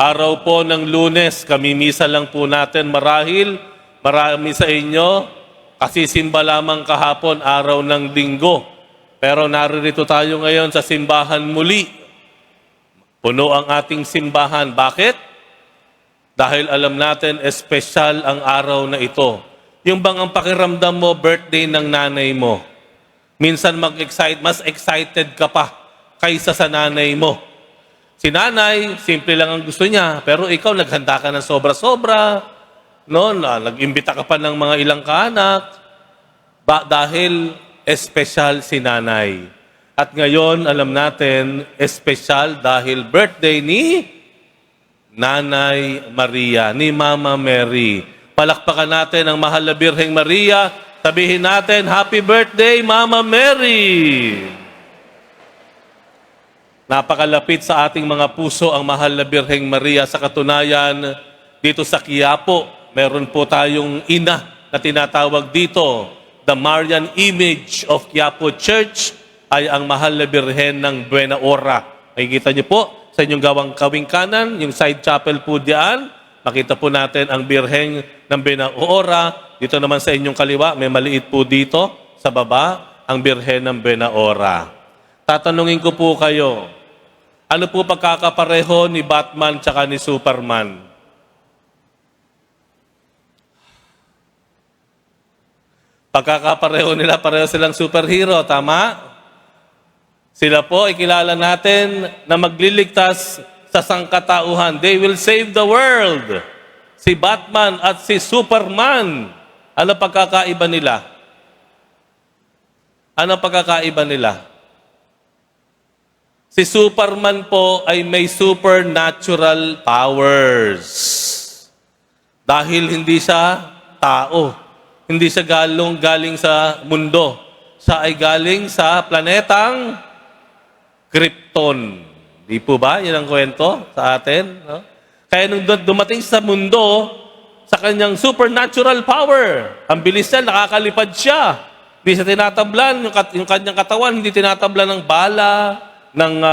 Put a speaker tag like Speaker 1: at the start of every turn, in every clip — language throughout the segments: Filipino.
Speaker 1: Araw po ng Lunes, kamimisa lang po natin marahil. Marami sa inyo, kasi simba lamang kahapon, araw ng Linggo. Pero naririto tayo ngayon sa simbahan muli. Puno ang ating simbahan. Bakit? Dahil alam natin, espesyal ang araw na ito. Yung bang ang pakiramdam mo, birthday ng nanay mo. Minsan mas excited ka pa kaysa sa nanay mo. Si nanay, simple lang ang gusto niya, pero ikaw naghanda ka ng sobra-sobra, no? Nag-imbita ka pa ng mga ilang kaanak, dahil espesyal si nanay. At ngayon, alam natin, espesyal dahil birthday ni Nanay Maria, ni Mama Mary. Palakpakan natin ang mahal na Birheng Maria. Sabihin natin, Happy Birthday, Mama Mary! Napakalapit sa ating mga puso ang mahal na Birheng Maria. Sa katunayan, dito sa Quiapo, meron po tayong ina na tinatawag dito. The Marian image of Quiapo Church ay ang mahal na Birhen ng Buena Hora. Makikita niyo po sa inyong kawing kanan, yung side chapel po diyan. Makita po natin ang Birheng ng Buena Hora. Dito naman sa inyong kaliwa, may maliit po dito sa baba, ang Birhen ng Buena Hora. Tatanungin ko po kayo, ano po pagkakapareho ni Batman tsaka ni Superman? Pagkakapareho nila, pareho silang superhero, tama? Sila po ay kilala natin na magliligtas sa sangkatauhan. They will save the world. Si Batman at si Superman. Ano pagkakaiba nila? Ano pagkakaiba nila? Si Superman po ay may supernatural powers. Dahil hindi siya tao. Hindi siya galing sa mundo. Siya ay galing sa planetang Krypton. Di po ba? Yan ang kwento sa atin. No? Kaya nung dumating sa mundo, sa kanyang supernatural power, ang bilis niya, nakakalipad siya. Hindi siya tinatablan. Yung kanyang katawan, hindi tinatablan ng bala, ng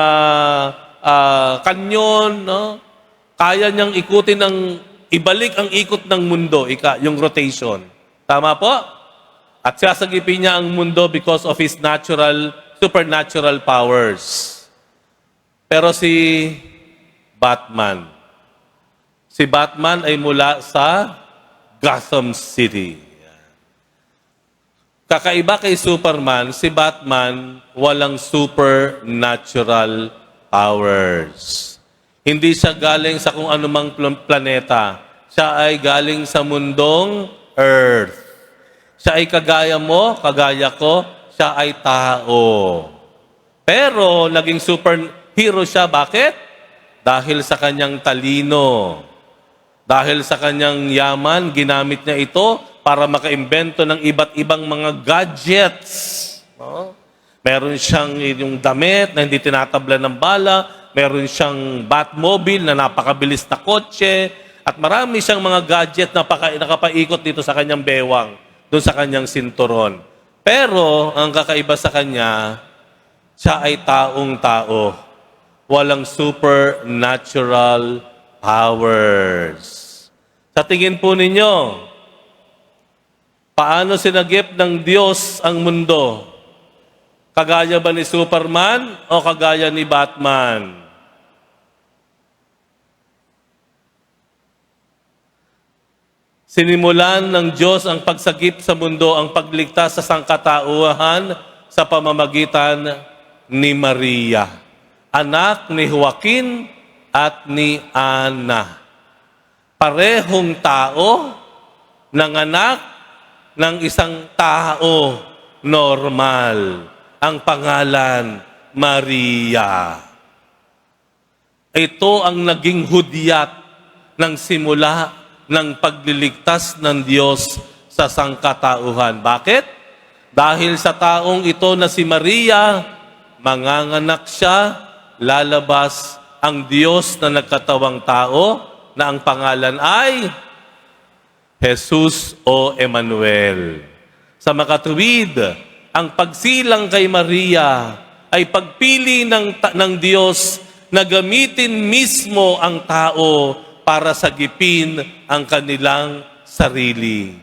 Speaker 1: kanyon, no? Kaya niyang ikutin ibalik ang ikot ng mundo, yung rotation. Tama po? At sasagipin niya ang mundo because of his supernatural powers. Pero si Batman ay mula sa Gotham City. Kakaiba kay Superman, si Batman walang supernatural powers. Hindi siya galing sa kung anumang planeta. Siya ay galing sa mundong Earth. Siya ay kagaya mo, kagaya ko, siya ay tao. Pero naging superhero siya, bakit? Dahil sa kanyang talino. Dahil sa kanyang yaman, ginamit niya ito para makaimbento ng iba't ibang mga gadgets. No? Meron siyang yung damit na hindi tinatablan ng bala, meron siyang Batmobile na napakabilis na kotse, at marami siyang mga gadget na nakapaikot dito sa kanyang bewang, doon sa kanyang sinturon. Pero, ang kakaiba sa kanya, siya ay taong-tao. Walang supernatural powers. Sa tingin po ninyo, paano sinagip ng Diyos ang mundo? Kagaya ba ni Superman o kagaya ni Batman? Sinimulan ng Diyos ang pagsagip sa mundo, ang pagligtas sa sangkatauhan sa pamamagitan ni Maria, anak ni Joaquin at ni Ana. Parehong tao, nanganak ng isang tao normal. Ang pangalan, Maria. Ito ang naging hudyat ng simula ng pagliligtas ng Diyos sa sangkatauhan. Bakit? Dahil sa taong ito na si Maria, manganganak siya, lalabas ang Diyos na nagkatawang tao, na ang pangalan ay Jesus o Emmanuel. Sa makatuwid, ang pagsilang kay Maria ay pagpili ng Diyos na gamitin mismo ang tao para sagipin ang kanilang sarili.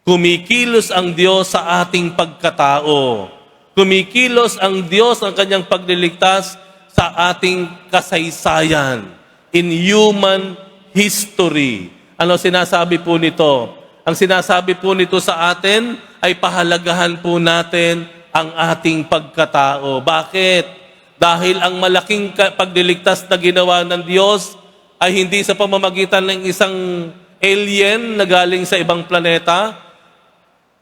Speaker 1: Kumikilos ang Diyos sa ating pagkatao. Kumikilos ang Diyos ng kanyang pagliligtas sa ating kasaysayan in human history. Ano sinasabi po nito? Ang sinasabi po nito sa atin ay pahalagahan po natin ang ating pagkatao. Bakit? Dahil ang malaking pagliligtas na ginawa ng Diyos ay hindi sa pamamagitan ng isang alien na galing sa ibang planeta.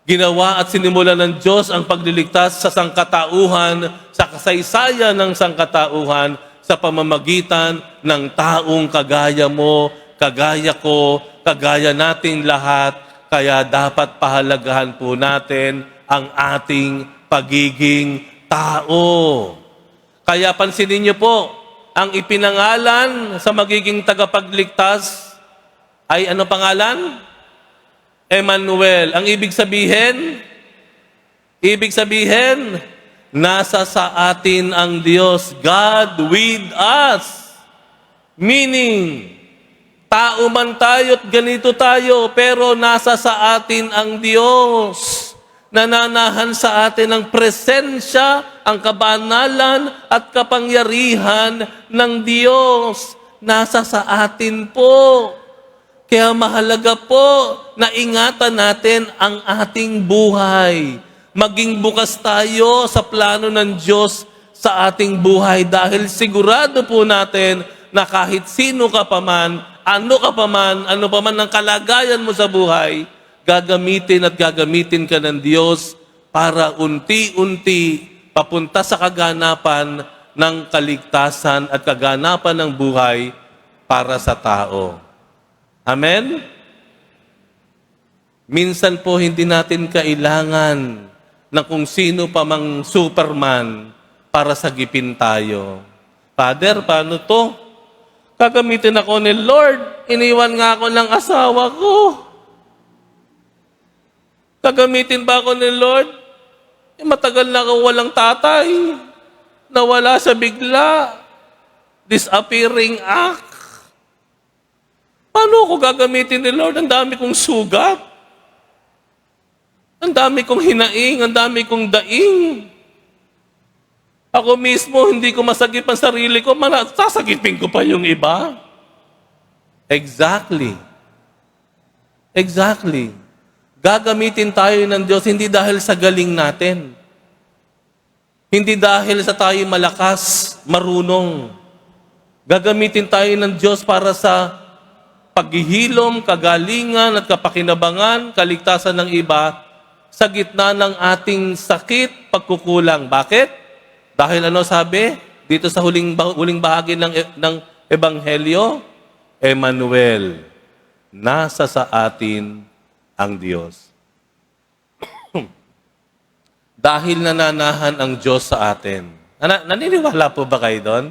Speaker 1: Ginawa at sinimulan ng Diyos ang pagliligtas sa sangkatauhan, sa kasaysayan ng sangkatauhan, sa pamamagitan ng taong kagaya mo, kagaya ko, kagaya nating lahat. Kaya dapat pahalagahan po natin ang ating pagiging tao. Kaya pansinin niyo po, ang ipinangalan sa magiging tagapagligtas ay ano pangalan? Emmanuel. Ang ibig sabihin, nasa sa atin ang Diyos, God with us. Meaning, tao man tayo't ganito tayo, pero nasa sa atin ang Diyos. Nananahan sa atin ang presensya, ang kabanalan at kapangyarihan ng Diyos. Nasa sa atin po. Kaya mahalaga po na ingatan natin ang ating buhay. Maging bukas tayo sa plano ng Diyos sa ating buhay dahil sigurado po natin na kahit sino ka pa man, ano pa man ang kalagayan mo sa buhay, gagamitin at gagamitin ka ng Diyos para unti-unti papunta sa kaganapan ng kaligtasan at kaganapan ng buhay para sa tao. Amen? Minsan po hindi natin kailangan ng kung sino pa mang Superman para sagipin tayo. Father, paano to? Gagamitin ako ni Lord. Iniwan nga ako ng asawa ko. Gagamitin ba ako ni Lord? Matagal na ako walang tatay. Nawala sa bigla. Disappearing act. Paano ako gagamitin ni Lord? Ang dami kong sugat. Ang dami kong hinaing. Ang dami kong daing. Ako mismo, hindi ko masagip ang sarili ko. Sasagipin ko pa yung iba. Exactly. Gagamitin tayo ng Diyos hindi dahil sa galing natin. Hindi dahil sa tayo malakas, marunong. Gagamitin tayo ng Diyos para sa paghihilom, kagalingan at kapakinabangan, kaligtasan ng iba sa gitna ng ating sakit, pagkukulang. Bakit? Dahil ano sabi dito sa huling bahagi ng Ebanghelyo? Emmanuel, nasa sa atin ang Diyos. Dahil nananahan ang Diyos sa atin. Naniniwala po ba kayo doon?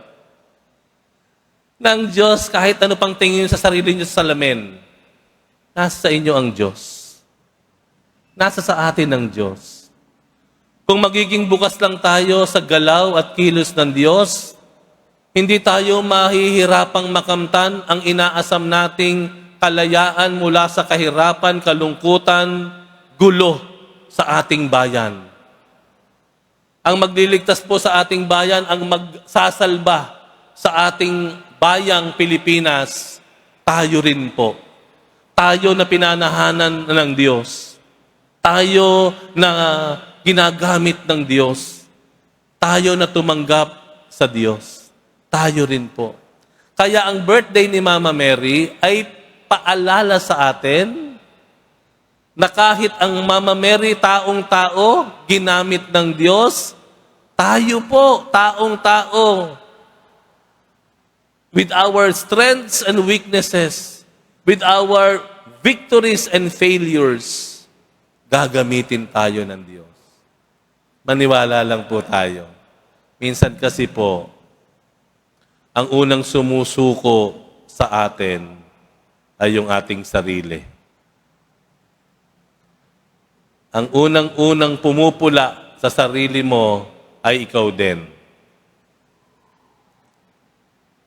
Speaker 1: Ng Diyos, kahit ano pang tingin sa sarili niyo sa salamin, nasa sa inyo ang Diyos. Nasa sa atin ang Diyos. Kung magiging bukas lang tayo sa galaw at kilos ng Diyos, hindi tayo mahihirapang makamtan ang inaasam nating kalayaan mula sa kahirapan, kalungkutan, gulo sa ating bayan. Ang magliligtas po sa ating bayan, ang magsasalba sa ating bayang Pilipinas, tayo rin po. Tayo na pinanahanan ng Diyos. Tayo na ginagamit ng Diyos. Tayo na tumanggap sa Diyos. Tayo rin po. Kaya ang birthday ni Mama Mary ay paalala sa atin na kahit ang Mama Mary taong-tao, ginamit ng Diyos, tayo po, taong-tao, with our strengths and weaknesses, with our victories and failures, gagamitin tayo ng Diyos. Maniwala lang po tayo. Minsan kasi po, ang unang sumusuko sa atin ay yung ating sarili. Ang unang-unang pumupula sa sarili mo ay ikaw din.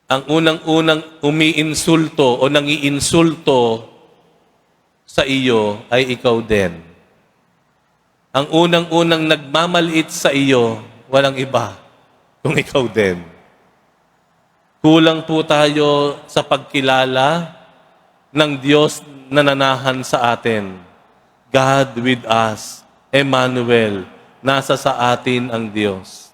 Speaker 1: ang unang-unang umiinsulto o nangiinsulto sa iyo ay ikaw din. Ang unang-unang nagmamaliit sa iyo, walang iba, kung ikaw din. Kulang po tayo sa pagkilala ng Diyos na nanahan sa atin. God with us, Emmanuel, nasa sa atin ang Diyos.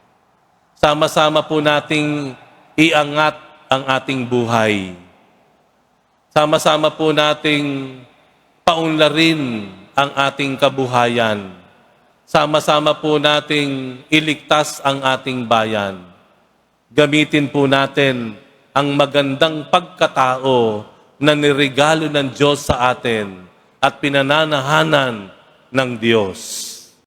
Speaker 1: Sama-sama po nating iangat ang ating buhay. Sama-sama po nating paunlarin ang ating kabuhayan. Sama-sama po nating iligtas ang ating bayan. Gamitin po natin ang magandang pagkatao na niregalo ng Diyos sa atin at pinananahanan ng Diyos.